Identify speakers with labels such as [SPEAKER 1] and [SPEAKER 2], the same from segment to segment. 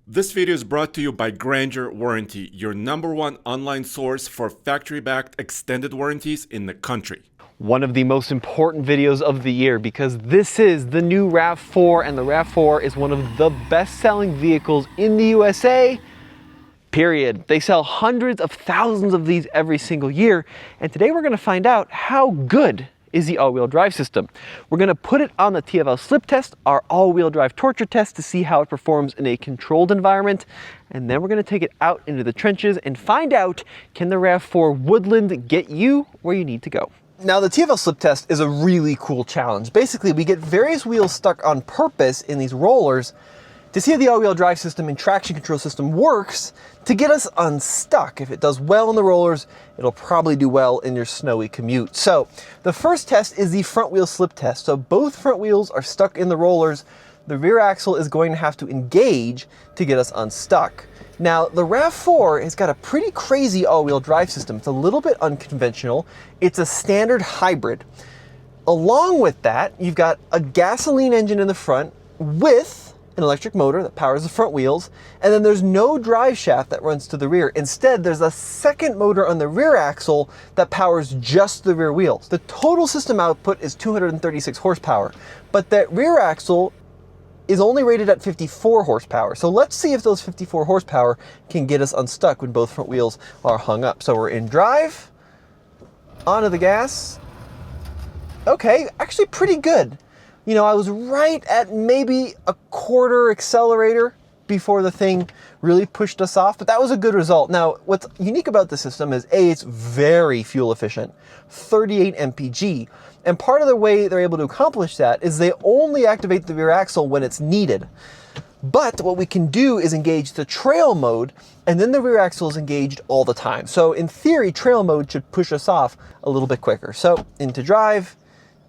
[SPEAKER 1] This video is brought to you by Grainger Warranty, your #1 online source for factory-backed extended warranties in the country.
[SPEAKER 2] One of the most important videos of the year because this is the new RAV4, and the RAV4 is one of the best-selling vehicles in the USA, period. They sell hundreds of thousands of these every single year, and today we're going to find out how good is the all-wheel drive system. We're going to put it on the TFL slip test, our all-wheel drive torture test, to see how it performs in a controlled environment, and then we're going to take it out into the trenches and find out, can the RAV4 Woodland get you where you need to go? Now, the TFL slip test is a really cool challenge. Basically, we get various wheels stuck on purpose in these rollers to see how the all-wheel drive system and traction control system works to get us unstuck. If it does well in the rollers, it'll probably do well in your snowy commute. So the first test is the front wheel slip test. So both front wheels are stuck in the rollers. The rear axle is going to have to engage to get us unstuck. Now, the RAV4 has got a pretty crazy all-wheel drive system. It's a little bit unconventional. It's a standard hybrid. Along with that, you've got a gasoline engine in the front with an electric motor that powers the front wheels, and then there's no drive shaft that runs to the rear. Instead, there's a second motor on the rear axle that powers just the rear wheels. The total system output is 236 horsepower, but that rear axle is only rated at 54 horsepower. So let's see if those 54 horsepower can get us unstuck when both front wheels are hung up. So we're in drive, onto the gas. Okay, actually pretty good. You know, I was right at maybe a quarter accelerator before the thing really pushed us off, but that was a good result. Now, what's unique about the system is A, it's very fuel efficient, 38 mpg. And part of the way they're able to accomplish that is they only activate the rear axle when it's needed. But what we can do is engage the trail mode, and then the rear axle is engaged all the time. So in theory, trail mode should push us off a little bit quicker. So into drive,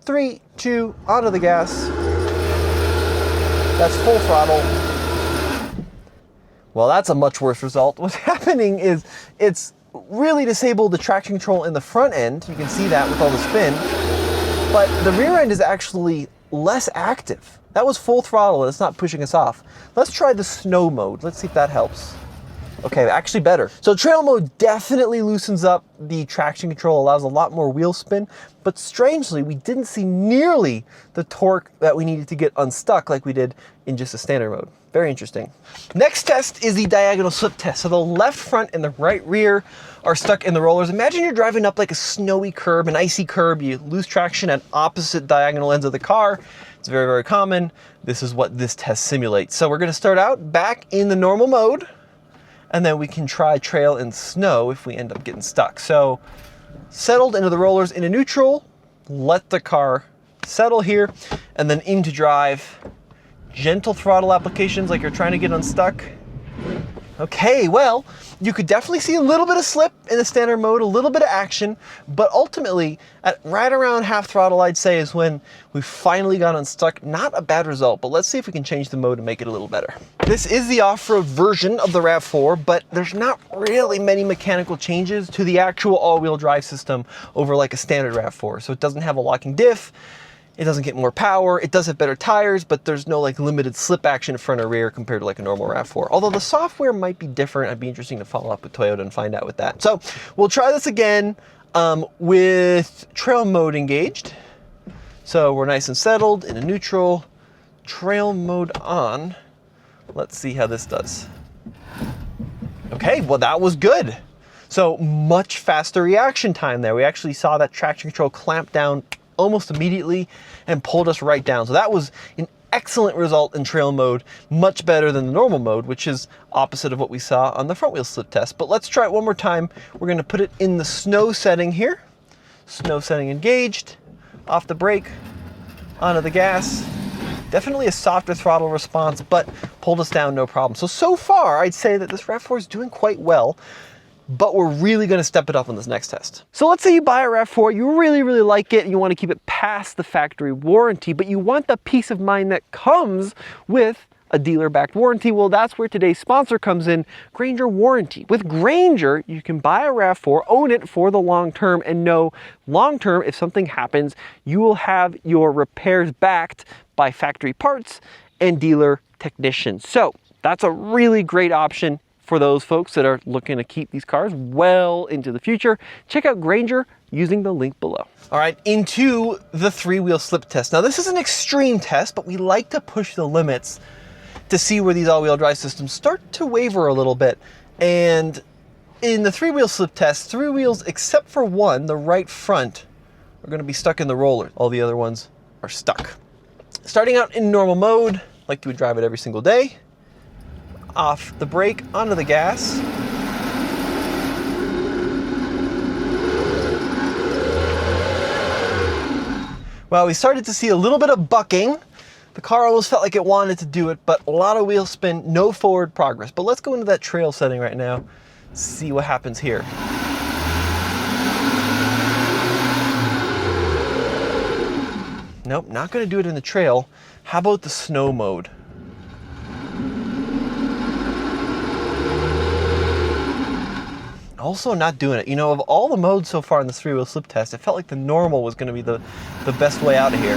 [SPEAKER 2] 3, 2, onto the gas. That's full throttle. Well, that's a much worse result. What's happening is it's really disabled the traction control in the front end. You can see that with all the spin. But the rear end is actually less active. That was full throttle and it's not pushing us off. Let's try the snow mode. Let's see if that helps. Okay, actually better. So trail mode definitely loosens up the traction control, allows a lot more wheel spin, but strangely, we didn't see nearly the torque that we needed to get unstuck like we did in just a standard mode. Very interesting. Next test is the diagonal slip test. So the left front and the right rear are stuck in the rollers. Imagine you're driving up like a snowy curb, an icy curb, you lose traction at opposite diagonal ends of the car. It's very, very common. This is what this test simulates. So we're gonna start out back in the normal mode, and then we can try trail and snow if we end up getting stuck. So settled into the rollers into neutral, let the car settle here, and then into drive. Gentle throttle applications like you're trying to get unstuck. Okay, well, you could definitely see a little bit of slip in the standard mode, a little bit of action, but ultimately at right around half throttle, I'd say, is when we finally got unstuck. Not a bad result, but let's see if we can change the mode and make it a little better. This is the off-road version of the RAV4, but there's not really many mechanical changes to the actual all-wheel drive system over like a standard RAV4. So it doesn't have a locking diff. It doesn't get more power. It does have better tires, but there's no like limited slip action front or rear compared to like a normal RAV4. Although the software might be different. It'd be interesting to follow up with Toyota and find out with that. So we'll try this again with trail mode engaged. So we're nice and settled in a neutral, trail mode on. Let's see how this does. Okay, well that was good. So much faster reaction time there. We actually saw that traction control clamp down almost immediately and pulled us right down. So that was an excellent result in trail mode, much better than the normal mode, which is opposite of what we saw on the front wheel slip test. But let's try it one more time. We're gonna put it in the snow setting here. Snow setting engaged, off the brake, onto the gas. Definitely a softer throttle response, but pulled us down no problem. So far, I'd say that this RAV4 is doing quite well, but we're really gonna step it up on this next test. So let's say you buy a RAV4, you really, really like it, and you wanna keep it past the factory warranty, but you want the peace of mind that comes with a dealer-backed warranty. Well, that's where today's sponsor comes in, Grainger Warranty. With Grainger, you can buy a RAV4, own it for the long term, and know long term, if something happens, you will have your repairs backed by factory parts and dealer technicians. So That's a really great option for those folks that are looking to keep these cars well into the future. Check out Grainger using the link below. All right, into the 3-wheel slip test. Now this is an extreme test, but we like to push the limits to see where these all-wheel drive systems start to waver a little bit. And in the 3-wheel slip test, 3 wheels except for one, the right front, are gonna be stuck in the roller. All the other ones are stuck. Starting out in normal mode, like you would drive it every single day. Off the brake, onto the gas. Well, we started to see a little bit of bucking. The car almost felt like it wanted to do it, but a lot of wheel spin, no forward progress. But let's go into that trail setting right now, see what happens here. Nope, not gonna do it in the trail. How about the snow mode? Also not doing it. You know, of all the modes so far in this 3-wheel slip test, it felt like the normal was gonna be the best way out of here.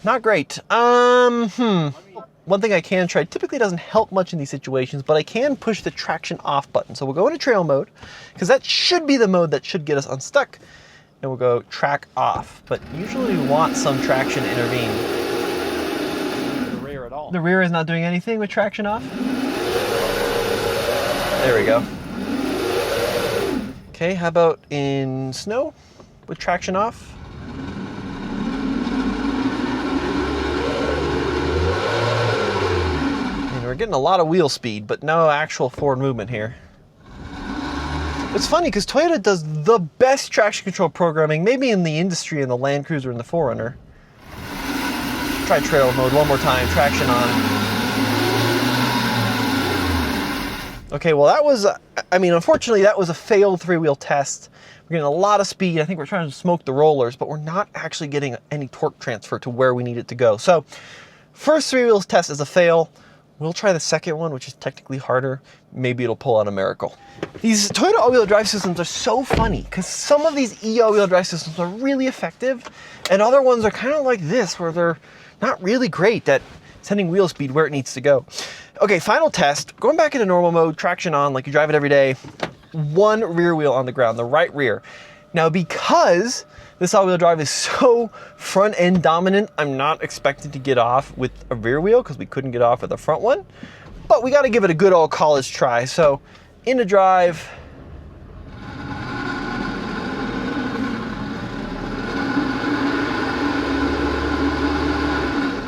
[SPEAKER 2] Not great. One thing I can try, typically doesn't help much in these situations, but I can push the traction off button. So we'll go into trail mode, because that should be the mode that should get us unstuck. And we'll go track off. But usually we want some traction to intervene.
[SPEAKER 3] The rear at all.
[SPEAKER 2] The rear is not doing anything with traction off. There we go. Okay, how about in snow with traction off? And we're getting a lot of wheel speed, but no actual forward movement here. It's funny because Toyota does the best traction control programming, maybe in the industry, in the Land Cruiser and the 4Runner. Try trail mode one more time, traction on. Okay, well that was, unfortunately that was a failed 3-wheel test. We're getting a lot of speed. I think we're trying to smoke the rollers, but we're not actually getting any torque transfer to where we need it to go. So, first 3-wheel test is a fail. We'll try the second one, which is technically harder. Maybe it'll pull out a miracle. These Toyota all-wheel drive systems are so funny because some of these all-wheel drive systems are really effective and other ones are kind of like this where they're not really great at sending wheel speed where it needs to go. Okay, final test. Going back into normal mode, traction on like you drive it every day. One rear wheel on the ground, the right rear. Now because this all-wheel drive is so front-end dominant, I'm not expected to get off with a rear wheel because we couldn't get off with a front one. But we got to give it a good old college try. So, into drive.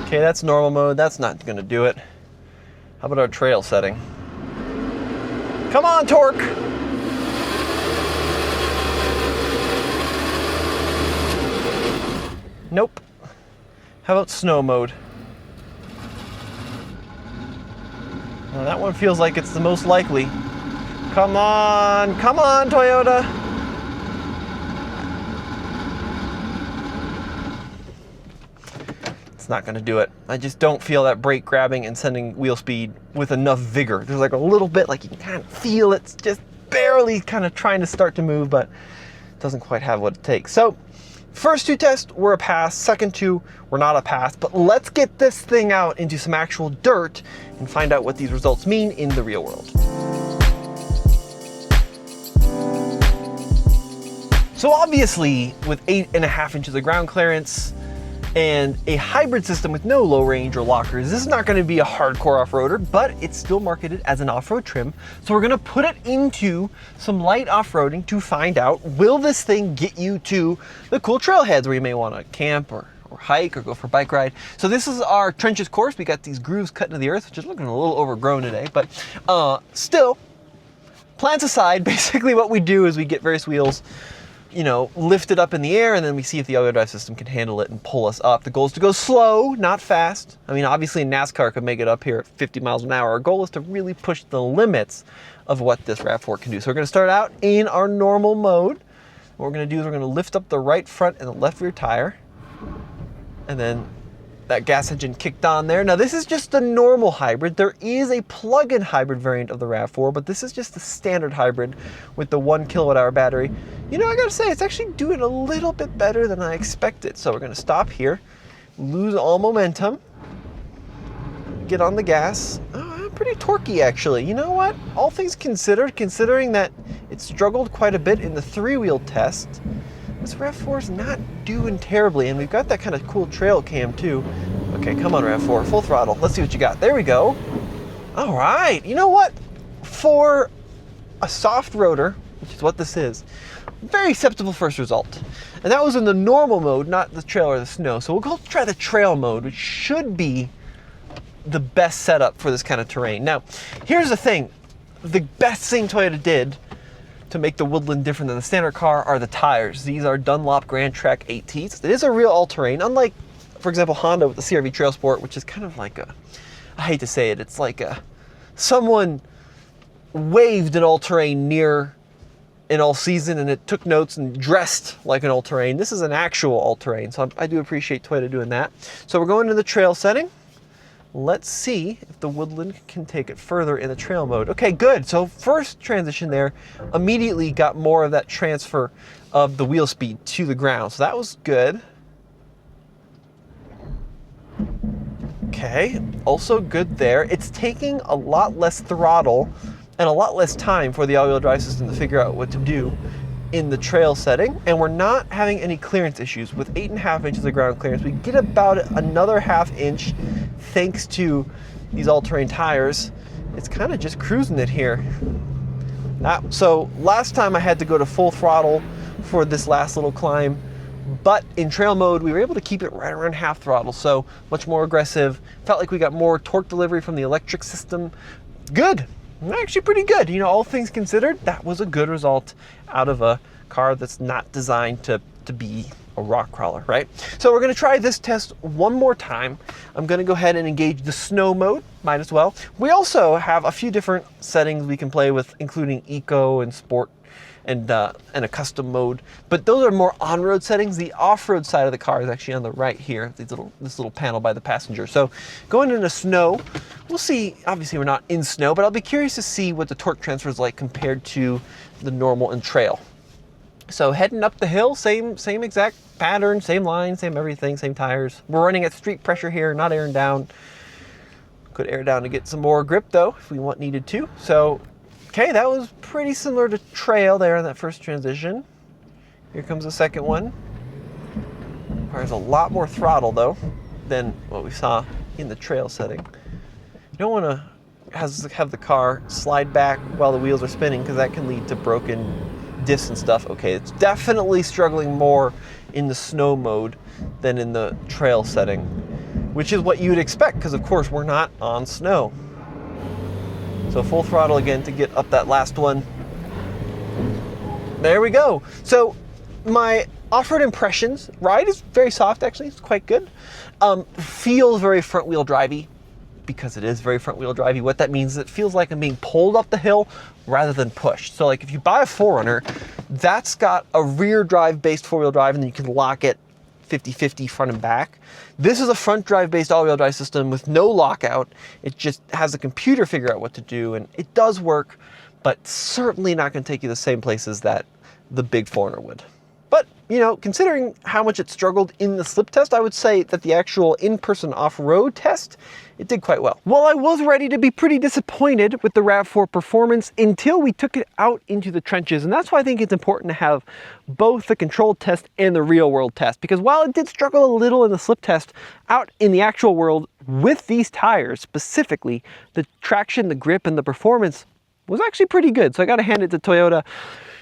[SPEAKER 2] Okay, that's normal mode. That's not going to do it. How about our trail setting? Come on, torque! Nope. How about snow mode? Well, that one feels like it's the most likely. Come on, Toyota. It's not gonna do it. I just don't feel that brake grabbing and sending wheel speed with enough vigor. There's like a little bit, like you can kind of feel it's just barely kind of trying to start to move, but it doesn't quite have what it takes. So, first 2 tests were a pass, second 2 were not a pass, but let's get this thing out into some actual dirt and find out what these results mean in the real world. So obviously, with 8.5 inches of ground clearance and a hybrid system with no low range or lockers, this is not going to be a hardcore off-roader, but it's still marketed as an off-road trim. So we're going to put it into some light off-roading to find out, will this thing get you to the cool trailheads where you may want to camp or hike or go for a bike ride. So this is our trenches course. We got these grooves cut into the earth, which is looking a little overgrown today, but still, plans aside, basically what we do is we get various wheels, lifted up in the air, and then we see if the all-wheel drive system can handle it and pull us up. The goal is to go slow, not fast. Obviously NASCAR could make it up here at 50 miles an hour. Our goal is to really push the limits of what this RAV4 can do. So we're gonna start out in our normal mode. What we're gonna do is we're gonna lift up the right front and the left rear tire, and then that gas engine kicked on there. Now this is just a normal hybrid. There is a plug-in hybrid variant of the RAV4, but this is just the standard hybrid with the 1 kilowatt-hour battery. You know, I gotta say, it's actually doing a little bit better than I expected. So we're gonna stop here, lose all momentum, get on the gas. Oh, pretty torquey actually. You know what? All things considered, considering that it struggled quite a bit in the 3-wheel test, this RAV4 is not doing terribly, and we've got that kind of cool trail cam too. Okay, come on RAV4, full throttle. Let's see what you got. There we go. All right, you know what? For a soft rotor, which is what this is, very acceptable first result. And that was in the normal mode, not the trail or the snow. So we'll go try the trail mode, which should be the best setup for this kind of terrain. Now, here's the thing. The best thing Toyota did to make the Woodland different than the standard car are the tires. These are Dunlop Grand Track 8Ts. It is a real all-terrain, unlike, for example, Honda with the CR-V Trail Sport, which is kind of like a, I hate to say it, it's like someone waved an all-terrain near an all-season and it took notes and dressed like an all-terrain. This is an actual all-terrain, so I do appreciate Toyota doing that. So we're going to the trail setting. Let's see if the Woodland can take it further in the trail mode. Okay, good. So first transition there, immediately got more of that transfer of the wheel speed to the ground. So that was good. Okay, also good there. It's taking a lot less throttle and a lot less time for the all-wheel drive system to figure out what to do in the trail setting, and we're not having any clearance issues. With 8.5 inches of ground clearance, we get about another ½ inch thanks to these all-terrain tires. It's kind of just cruising it here. So last time I had to go to full throttle for this last little climb, but in trail mode we were able to keep it right around half throttle, so much more aggressive. Felt like we got more torque delivery from the electric system. Good. Actually pretty good. You know, all things considered, that was a good result out of a car that's not designed to be a rock crawler, right? So we're gonna try this test one more time. I'm gonna go ahead and engage the snow mode, might as well. We also have a few different settings we can play with, including eco and sport and a custom mode, but those are more on-road settings. The off-road side of the car is actually on the right here, this little panel by the passenger. So going into snow, we'll see, obviously we're not in snow, but I'll be curious to see what the torque transfer is like compared to the normal and trail. So heading up the hill, same exact pattern, same line, same everything, same tires. We're running at street pressure here, not airing down. Could air down to get some more grip though, if we needed to. So, okay, that was pretty similar to trail there in that first transition. Here comes the second one. Requires a lot more throttle though than what we saw in the trail setting. You don't want to have the car slide back while the wheels are spinning, because that can lead to broken diffs and stuff. Okay, it's definitely struggling more in the snow mode than in the trail setting, which is what you'd expect, because of course we're not on snow. So full throttle again to get up that last one. There we go. So my off-road impressions, ride is very soft actually, it's quite good. Feels very front wheel drivey, because it is very front wheel drivey. What that means is it feels like I'm being pulled up the hill rather than pushed. So like if you buy a 4Runner, that's got a rear drive based 4-wheel drive, and then you can lock it 50-50 front and back. This is a front drive based all-wheel drive system with no lockout. It just has the computer figure out what to do, and it does work, but certainly not going to take you the same places that the big 4Runner would. But, you know, considering how much it struggled in the slip test, I would say that the actual in-person off-road test, it did quite well. Well, I was ready to be pretty disappointed with the RAV4 performance until we took it out into the trenches. And that's why I think it's important to have both the controlled test and the real world test. Because while it did struggle a little in the slip test, out in the actual world with these tires specifically, the traction, the grip, and the performance was actually pretty good. So I got to hand it to Toyota.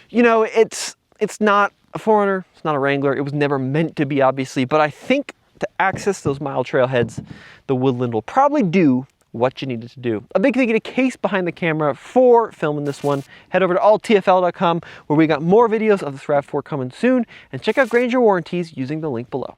[SPEAKER 2] You know, it's not a 4Runner, it's not a Wrangler. It was never meant to be, obviously, but I think to access those mile trailheads, the Woodland will probably do what you needed to do. A big thank you to Case behind the camera for filming this one. Head over to alltfl.com where we got more videos of this RAV4 coming soon, and check out Grainger warranties using the link below.